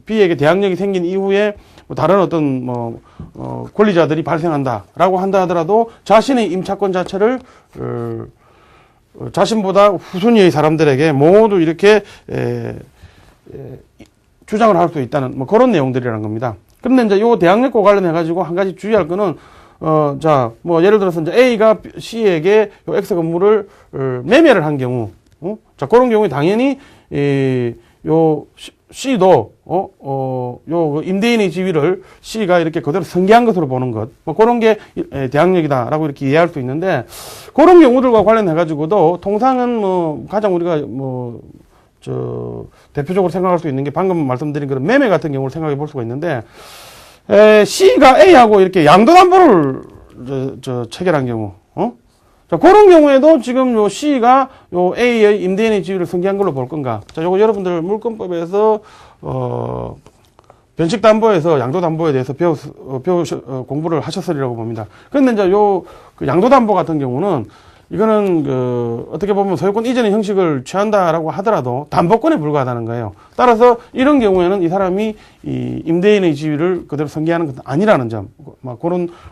B에게 대항력이 생긴 이후에 뭐 다른 어떤 권리자들이 발생한다라고 한다 하더라도 자신의 임차권 자체를 자신보다 후순위의 사람들에게 모두 이렇게 주장을 할 수 있다는 뭐 그런 내용들이라는 겁니다. 그런데 이제 요 대항력과 관련해 가지고 한 가지 주의할 거는, 자 뭐 예를 들어서 이제 A가 C에게 요 X 건물을 매매를 한 경우, 자 그런 경우에 당연히 요 C도 요 임대인의 지위를 C가 이렇게 그대로 승계한 것으로 보는 것, 뭐 그런 게 대항력이다라고 이렇게 이해할 수 있는데, 그런 경우들과 관련해 가지고도 통상은 뭐 가장 우리가 대표적으로 생각할 수 있는 게 방금 말씀드린 그런 매매 같은 경우를 생각해 볼 수가 있는데, C가 A하고 이렇게 양도담보를 체결한 경우, 자, 그런 경우에도 지금 요 C가 요 A의 임대인의 지위를 승계한 걸로 볼 건가? 자, 요거 여러분들 물권법에서, 변칙담보에서 양도담보에 대해서 공부를 하셨으리라고 봅니다. 그런데 이제 그 양도담보 같은 경우는 이거는 어떻게 보면 소유권 이전의 형식을 취한다라고 하더라도 담보권에 불과하다는 거예요. 따라서 이런 경우에는 이 사람이 이 임대인의 지위를 그대로 승계하는 것은 아니라는 점,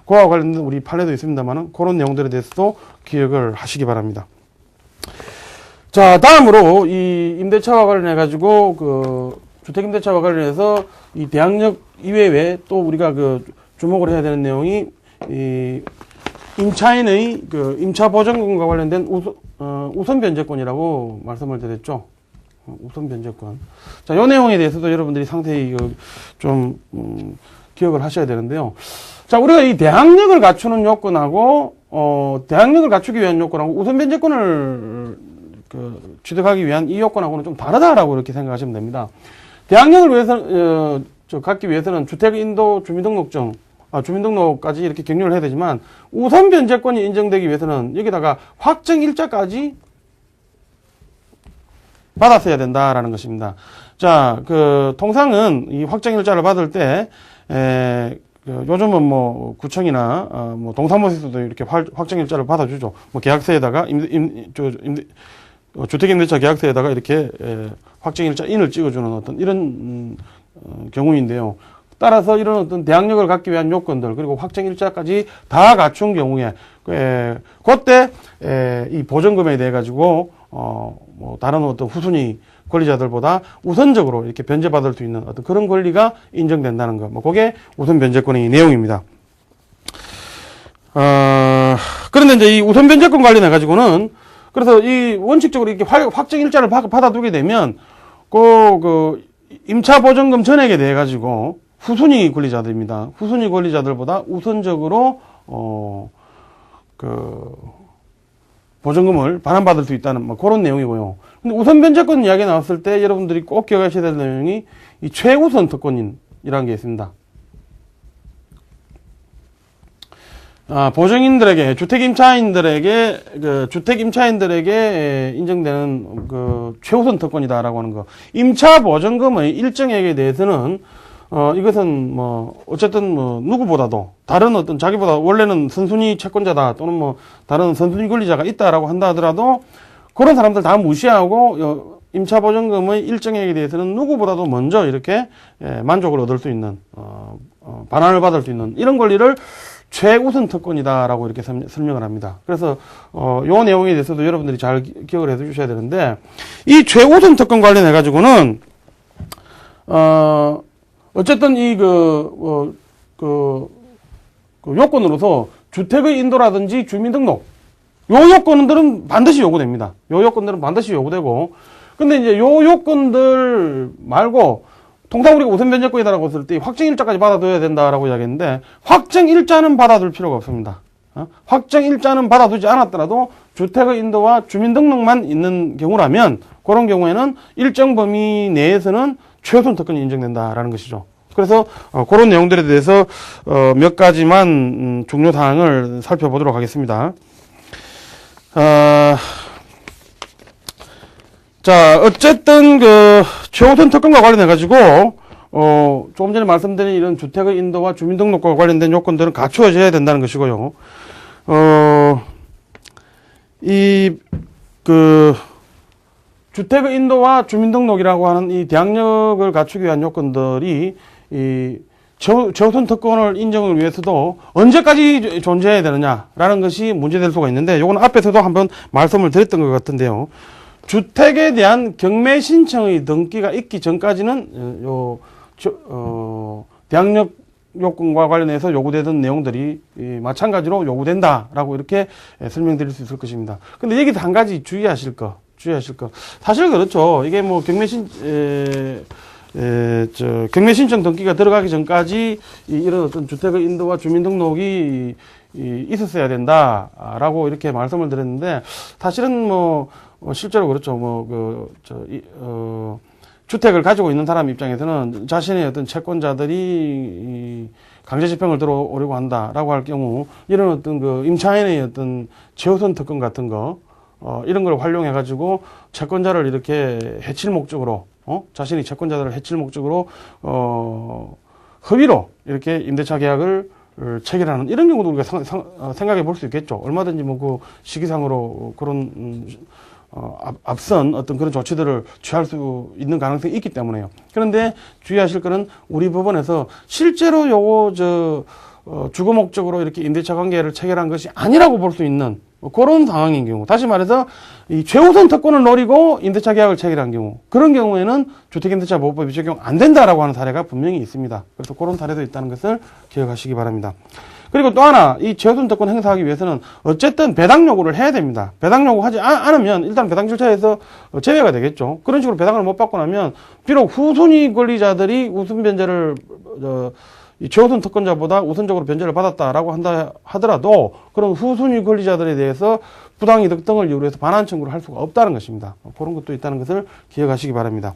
그와 관련된 우리 판례도 있습니다만은 그런 내용들에 대해서도 기억을 하시기 바랍니다. 자, 다음으로 이 임대차와 관련해 가지고 주택임대차와 관련해서 이 대항력 이외에 또 우리가 주목을 해야 되는 내용이 임차인의 임차 보증금과 관련된 우선 변제권이라고 말씀을 드렸죠. 우선 변제권. 자, 요 내용에 대해서도 여러분들이 상세히 좀 기억을 하셔야 되는데요. 자, 우리가 이 대항력을 갖추는 요건하고 대항력을 갖추기 위한 요건하고 우선 변제권을 취득하기 위한 이 요건하고는 좀 다르다라고 이렇게 생각하시면 됩니다. 대항력을 위해서 갖기 위해서는 주택인도 주민등록증, 주민등록까지 이렇게 격려를 해야 되지만, 우선 변제권이 인정되기 위해서는 여기다가 확정일자까지 받았어야 된다라는 것입니다. 자, 통상은 이 확정일자를 받을 때, 요즘은 뭐 구청이나 뭐 동사무소에서도 이렇게 확정일자를 받아주죠. 뭐 계약서에다가 주택임대차 계약서에다가 이렇게 확정일자 인을 찍어주는 어떤 이런 경우인데요. 따라서 이런 어떤 대항력을 갖기 위한 요건들, 그리고 확정일자까지 다 갖춘 경우에 그때 이 보증금에 대해 가지고 뭐 다른 어떤 후순위 권리자들보다 우선적으로 이렇게 변제받을 수 있는 어떤 그런 권리가 인정된다는 것, 뭐 그게 우선 변제권의 내용입니다. 그런데 이제 이 우선 변제권 관련해 가지고는, 그래서 이 원칙적으로 이렇게 확정일자를 받아두게 되면 임차 보증금 전액에 대해 가지고 후순위 권리자들입니다. 후순위 권리자들보다 우선적으로 보증금을 반환받을 수 있다는 뭐 그런 내용이고요. 근데 우선 변제권 이야기 나왔을 때 여러분들이 꼭 기억하셔야 될 내용이 이 최우선 특권인이라는 게 있습니다. 보증인들에게, 주택임차인들에게 인정되는 최우선 특권이다라고 하는 거. 임차 보증금의 일정액에 대해서는, 이것은 어쨌든 누구보다도, 다른 어떤 자기보다 원래는 선순위 채권자다, 또는 다른 선순위 권리자가 있다라고 한다 하더라도, 그런 사람들 다 무시하고, 임차 보증금의 일정액에 대해서는 누구보다도 먼저 이렇게, 만족을 얻을 수 있는, 반환을 받을 수 있는 이런 권리를 최우선 특권이다라고 이렇게 설명을 합니다. 그래서 요 내용에 대해서도 여러분들이 잘 기억을 해 주셔야 되는데, 이 최우선 특권 관련해 가지고는 어쨌든 이 요건으로서 주택의 인도라든지 주민등록 요 요건들은 반드시 요구됩니다. 요 요건들은 반드시 요구되고, 근데 이제 요 요건들 말고 통상 우리가 우선 변제권이다라고 했을 때 확정일자까지 받아둬야 된다라고 이야기했는데, 확정일자는 받아둘 필요가 없습니다. 확정일자는 받아두지 않았더라도 주택의 인도와 주민등록만 있는 경우라면, 그런 경우에는 일정 범위 내에서는 최우선 특권이 인정된다라는 것이죠. 그래서 그런 내용들에 대해서 몇 가지만 중요 사항을 살펴보도록 하겠습니다. 자, 어쨌든 최우선 특권과 관련해가지고, 조금 전에 말씀드린 이런 주택의 인도와 주민등록과 관련된 요건들은 갖추어져야 된다는 것이고요. 주택의 인도와 주민등록이라고 하는 이 대항력을 갖추기 위한 요건들이, 최우선 특권을 인정을 위해서도 언제까지 존재해야 되느냐라는 것이 문제될 수가 있는데, 요건 앞에서도 한번 말씀을 드렸던 것 같은데요. 주택에 대한 경매 신청의 등기가 있기 전까지는 대항력 요건과 관련해서 요구되던 내용들이 마찬가지로 요구된다라고 이렇게 설명드릴 수 있을 것입니다. 근데 여기서 한 가지 주의하실 거. 사실 그렇죠. 이게 경매 신청 등기가 들어가기 전까지 이런 어떤 주택의 인도와 주민등록이 있었어야 된다라고 이렇게 말씀을 드렸는데, 사실은 실제로 그렇죠. 주택을 가지고 있는 사람 입장에서는 자신의 어떤 채권자들이 강제 집행을 들어오려고 한다라고 할 경우, 이런 어떤 임차인의 어떤 최우선 특권 같은 거, 이런 걸 활용해가지고 채권자를 이렇게 해칠 목적으로, 자신이 채권자들을 해칠 목적으로, 허위로 이렇게 임대차 계약을 체결하는 이런 경우도 우리가 생각해 볼 수 있겠죠. 얼마든지 시기상으로 그런, 앞선 어떤 그런 조치들을 취할 수 있는 가능성이 있기 때문에요. 그런데 주의하실 거는 우리 법원에서 실제로 주거 목적으로 이렇게 임대차 관계를 체결한 것이 아니라고 볼 수 있는 그런 상황인 경우, 다시 말해서 이 최우선 특권을 노리고 임대차 계약을 체결한 경우, 그런 경우에는 주택임대차보호법이 적용 안 된다라고 하는 사례가 분명히 있습니다. 그래서 그런 사례도 있다는 것을 기억하시기 바랍니다. 그리고 또 하나, 이 최우선 특권 행사하기 위해서는 어쨌든 배당 요구를 해야 됩니다. 배당 요구하지 않으면 일단 배당 절차에서 제외가 되겠죠. 그런 식으로 배당을 못 받고 나면 비록 후순위 권리자들이 우선 변제를 이 최우선 특권자보다 우선적으로 변제를 받았다라고 한다 하더라도, 그런 후순위 권리자들에 대해서 부당이득 등을 이유로 해서 반환 청구를 할 수가 없다는 것입니다. 그런 것도 있다는 것을 기억하시기 바랍니다.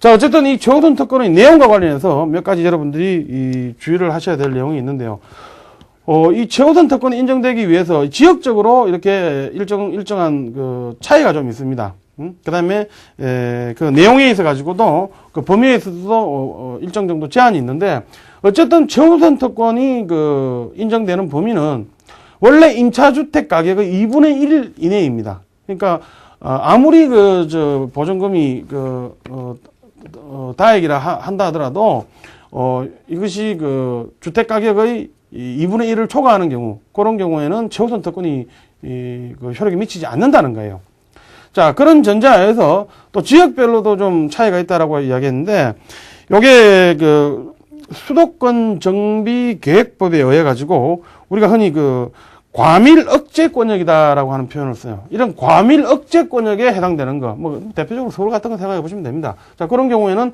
자, 어쨌든 이 최우선 특권의 내용과 관련해서 몇 가지 여러분들이 주의를 하셔야 될 내용이 있는데요. 이 최우선 특권이 인정되기 위해서 지역적으로 이렇게 일정한 차이가 좀 있습니다. 그 다음에, 내용에 있어 가지고도, 범위에 있어서도, 일정 정도 제한이 있는데, 어쨌든 최우선 특권이 인정되는 범위는 원래 임차주택 가격의 2분의 1 이내입니다. 그러니까, 아무리 보증금이 다액이라 한다 하더라도, 이것이 주택 가격의 2분의 1을 초과하는 경우, 그런 경우에는 최우선 특권이 효력이 미치지 않는다는 거예요. 자, 그런 전제하에서 또 지역별로도 좀 차이가 있다라고 이야기했는데, 요게 수도권 정비 계획법에 의해 가지고 우리가 흔히 과밀 억제권역이다라고 하는 표현을 써요. 이런 과밀 억제권역에 해당되는 거, 대표적으로 서울 같은 거 생각해 보시면 됩니다. 자, 그런 경우에는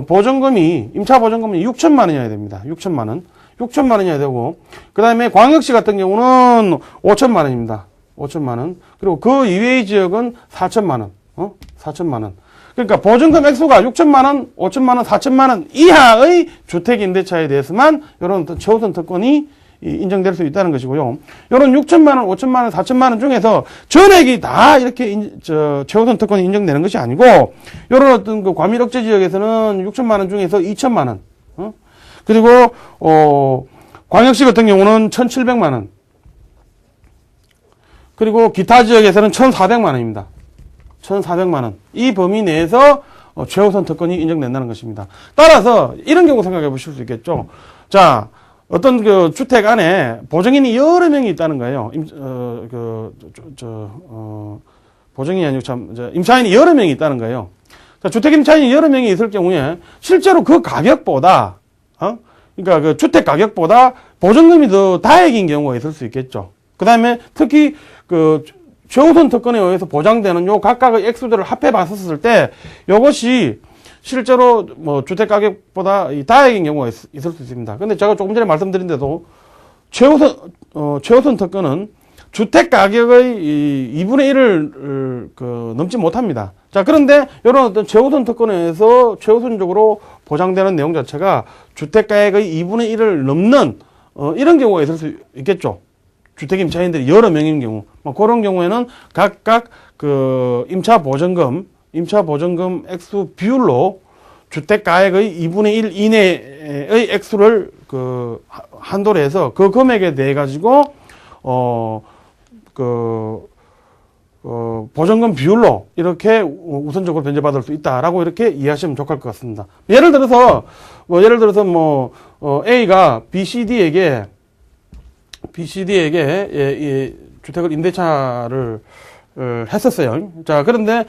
보증금이, 임차 보증금이 6천만 원이어야 됩니다. 6천만 원. 6천만 원이어야 되고, 그 다음에 광역시 같은 경우는 5천만 원입니다. 5천만 원. 그리고 그 이외의 지역은 4천만 원. 4천만 원. 그러니까 보증금 액수가 6천만 원, 5천만 원, 4천만 원 이하의 주택임대차에 대해서만 이런 어떤 최우선 특권이 인정될 수 있다는 것이고요. 이런 6천만 원, 5천만 원, 4천만 원 중에서 전액이 다 이렇게 최우선 특권이 인정되는 것이 아니고, 이런 어떤 그 과밀억제 지역에서는 6천만 원 중에서 2천만 원, 그리고 광역시 같은 경우는 1,700만 원, 그리고 기타 지역에서는 1,400만 원입니다. 1,400만 원. 이 범위 내에서 최우선 특권이 인정된다는 것입니다. 따라서 이런 경우 생각해 보실 수 있겠죠. 자, 어떤 그 주택 안에 보증인이 여러 명이 있다는 거예요. 보증인이 아니고 임차인이 여러 명이 있다는 거예요. 자, 주택 임차인이 여러 명이 있을 경우에 실제로 그 가격보다, 그러니까 그 주택 가격보다 보증금이 더 다액인 경우가 있을 수 있겠죠. 그 다음에 특히 그 최우선 특권에 의해서 보장되는 요 각각의 액수들을 합해 봤었을 때 요것이 실제로 뭐 주택 가격보다 이 다액인 경우가 있을 수 있습니다. 근데 제가 조금 전에 말씀드린 대로 최우선 특권은 주택 가격의 이 2분의 1을 넘지 못합니다. 자, 그런데 이런 어떤 최우선 특권에 의해서 최우선적으로 보장되는 내용 자체가 주택 가격의 2분의 1을 넘는 이런 경우가 있을 수 있겠죠. 주택 임차인들이 여러 명인 경우, 그런 경우에는 각각 그 임차 보증금 액수 비율로 주택 가액의 2분의 1 이내의 액수를 한도로 해서 그 금액에 대해 가지고 보증금 비율로 이렇게 우선적으로 변제받을 수 있다라고 이렇게 이해하시면 좋을 것 같습니다. 예를 들어서 A가 BCD에게 이 주택을 임대차를 했었어요. 자, 그런데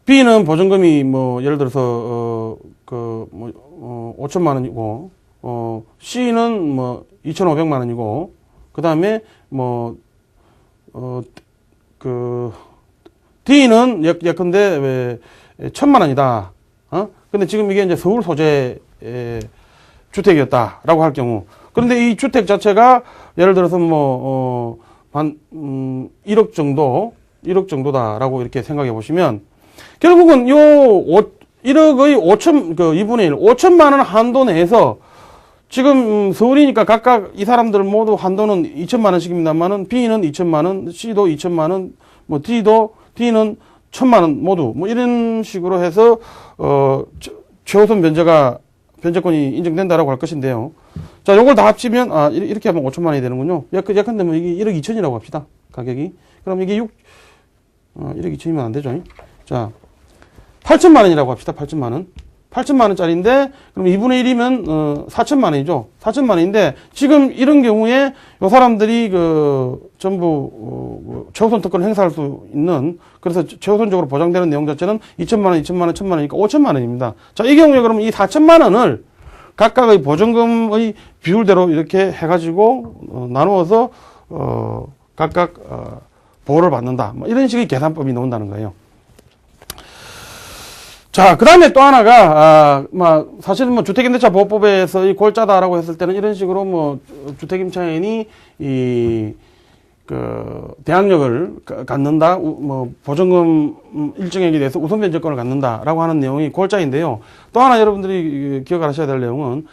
B는 보증금이 예를 들어서 5천만 원이고 C는 2,500만 원이고, 그다음에 D는 예컨대 1,000만 원이다. 근데 지금 이게 이제 서울 소재 주택이었다라고 할 경우, 그런데 이 주택 자체가 예를 들어서 1억 정도다라고 이렇게 생각해 보시면, 결국은 요 1억의 2분의 1, 5천만 원 한도 내에서 지금 서울이니까 각각 이 사람들 모두 한도는 2천만 원씩입니다만은 B는 2천만 원, C도 2천만 원, D는 1,000만 원 모두 이런 식으로 해서 최우선 변제권이 인정된다라고 할 것인데요. 자, 요걸 다 합치면 이렇게 하면 5천만 원이 되는군요. 예컨대 이게 1억 2천이라고 합시다. 가격이. 그럼 이게 1억 2천이면 안 되죠. 자, 8천만 원이라고 합시다. 8천만 원. 8천만 원짜리인데, 그럼 2분의 1이면 4천만 원이죠. 4천만 원인데, 지금 이런 경우에 요 사람들이 전부 최우선 특권을 행사할 수 있는, 그래서 최우선적으로 보장되는 내용 자체는 2천만 원, 2천만 원, 1천만 원이니까 5천만 원입니다. 자, 이 경우에 그러면 이 4천만 원을 각각의 보증금의 비율대로 이렇게 해가지고 나누어서 각각 보호를 받는다. 이런 식의 계산법이 나온다는 거예요. 자, 그 다음에 또 하나가, 사실은 주택임대차 보호법에서 이 골자다라고 했을 때는 이런 식으로 주택임차인이 대항력을 갖는다, 보증금 일정액에 대해서 우선 변제권을 갖는다라고 하는 내용이 골자인데요. 또 하나 여러분들이 기억을 하셔야 될 내용은,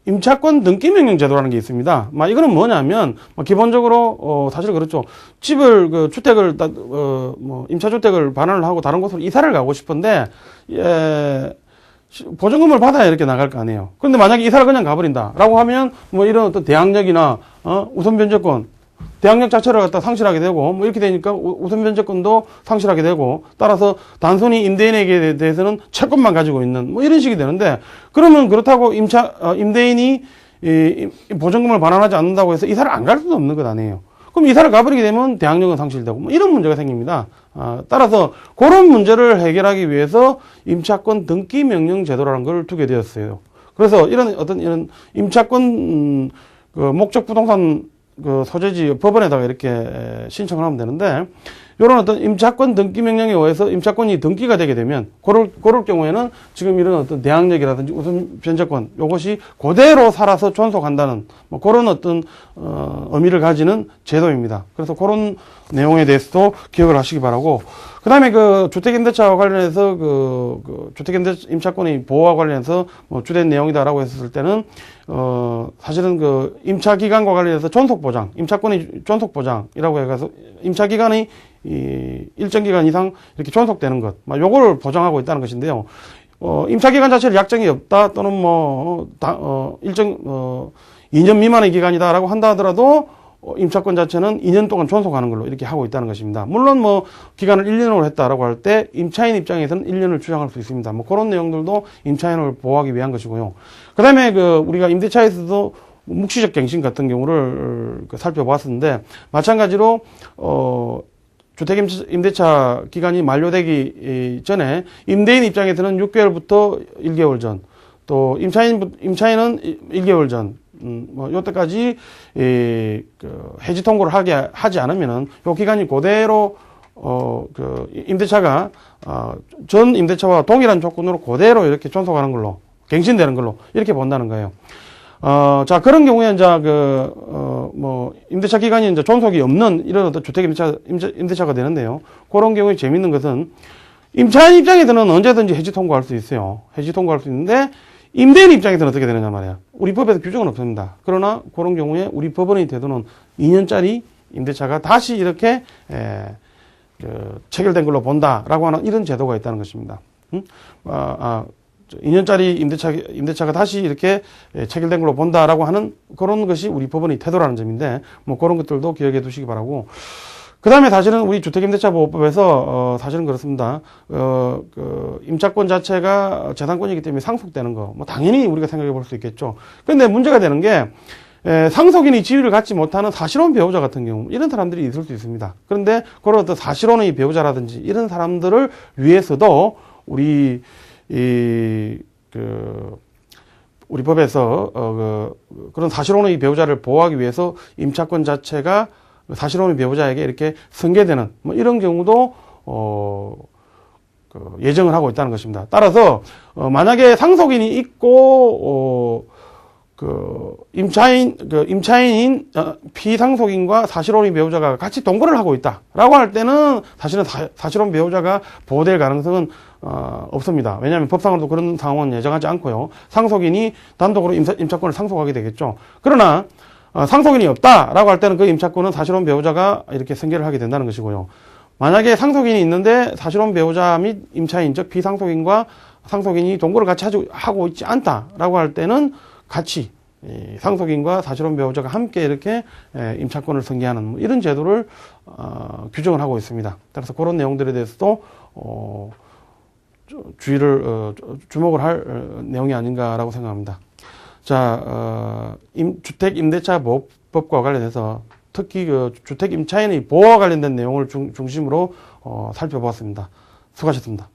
임차권 등기명령 제도라는 게 있습니다. 이거는 뭐냐면, 기본적으로, 사실 그렇죠. 집을, 주택을, 임차주택을 반환을 하고 다른 곳으로 이사를 가고 싶은데, 보증금을 받아야 이렇게 나갈 거 아니에요. 그런데 만약에 이사를 그냥 가버린다라고 하면, 이런 어떤 대항력이나, 우선 변제권, 대항력 자체를 갖다 상실하게 되고, 이렇게 되니까 우선 변제권도 상실하게 되고, 따라서 단순히 임대인에게 대해서는 채권만 가지고 있는, 이런 식이 되는데, 그러면 그렇다고 임대인이 보증금을 반환하지 않는다고 해서 이사를 안 갈 수도 없는 것 아니에요. 그럼 이사를 가버리게 되면 대항력은 상실되고, 이런 문제가 생깁니다. 따라서 그런 문제를 해결하기 위해서 임차권 등기 명령 제도라는 걸 두게 되었어요. 그래서 이런 임차권, 목적 부동산 소재지 법원에다가 이렇게 신청을 하면 되는데, 이런 어떤 임차권 등기 명령에 의해서 임차권이 등기가 되게 되면 그럴 경우에는 지금 이런 어떤 대항력이라든지 우선 변제권 요것이 그대로 살아서 존속한다는 뭐 그런 어떤 의미를 가지는 제도입니다. 그래서 그런 내용에 대해서도 기억을 하시기 바라고, 그 다음에 그 주택임대차와 관련해서 그 주택임대 임차권의 보호와 관련해서 뭐 주된 내용이다라고 했을 때는 사실은 그 임차기간과 관련해서 존속보장, 임차권의 존속보장이라고 해서 임차기간의 일정 기간 이상 이렇게 존속되는 것, 요거를 보장하고 있다는 것인데요. 임차기간 자체를 약정이 없다 또는 일정 2년 미만의 기간이다라고 한다 하더라도 임차권 자체는 2년 동안 존속하는 걸로 이렇게 하고 있다는 것입니다. 물론 뭐 기간을 1년으로 했다라고 할 때 임차인 입장에서는 1년을 주장할 수 있습니다. 뭐 그런 내용들도 임차인을 보호하기 위한 것이고요. 그다음에 우리가 임대차에서도 묵시적 갱신 같은 경우를 살펴보았었는데, 마찬가지로 주택임대차 기간이 만료되기 전에 임대인 입장에서는 6개월부터 1개월 전, 또 임차인은 1개월 전, 요때까지 해지 통고를 하지 않으면은 요 기간이 그대로 임대차가 전 임대차와 동일한 조건으로 그대로 이렇게 존속하는 걸로, 갱신되는 걸로 이렇게 본다는 거예요. 자, 그런 경우에 이제 임대차 기간이 이제 존속이 없는 이런 어떤 임대차가 되는데요. 그런 경우에 재밌는 것은 임차인 입장에서는 언제든지 해지 통고할 수 있어요. 해지 통고할 수 있는데 임대인 입장에서는 어떻게 되느냐 말이야. 우리 법에서 규정은 없습니다. 그러나 그런 경우에 우리 법원의 태도는 2년짜리 임대차가 다시 이렇게 체결된 걸로 본다라고 하는 이런 제도가 있다는 것입니다. 2년짜리 임대차가 다시 이렇게 체결된 걸로 본다라고 하는 그런 것이 우리 법원의 태도라는 점인데, 뭐 그런 것들도 기억해 두시기 바라고. 그 다음에 사실은 우리 주택임대차보호법에서 사실은 그렇습니다. 임차권 자체가 재산권이기 때문에 상속되는 거, 뭐 당연히 우리가 생각해 볼 수 있겠죠. 그런데 문제가 되는 게 상속인이 지위를 갖지 못하는 사실혼 배우자 같은 경우, 이런 사람들이 있을 수 있습니다. 그런데 그런 어떤 사실혼의 배우자라든지 이런 사람들을 위해서도 우리 우리 법에서 그런 사실혼의 배우자를 보호하기 위해서 임차권 자체가 사실혼의 배우자에게 이렇게 승계되는 뭐 이런 경우도 예정을 하고 있다는 것입니다. 따라서 만약에 상속인이 있고 임차인인 피상속인과 사실혼의 배우자가 같이 동거를 하고 있다라고 할 때는 사실은 사실혼 배우자가 보호될 가능성은 없습니다. 왜냐하면 법상으로도 그런 상황은 예정하지 않고요. 상속인이 단독으로 임차권을 상속하게 되겠죠. 그러나 상속인이 없다라고 할 때는 그 임차권은 사실혼 배우자가 이렇게 승계를 하게 된다는 것이고요. 만약에 상속인이 있는데 사실혼 배우자 및 임차인, 즉 피상속인과 상속인이 동거를 같이 하고 있지 않다라고 할 때는 같이 상속인과 사실혼 배우자가 함께 이렇게 임차권을 승계하는 뭐 이런 제도를 규정을 하고 있습니다. 따라서 그런 내용들에 대해서도 주목을 할 내용이 아닌가라고 생각합니다. 자, 주택임대차보호법과 관련해서 특히 주택임차인의 보호와 관련된 내용을 중심으로 살펴보았습니다. 수고하셨습니다.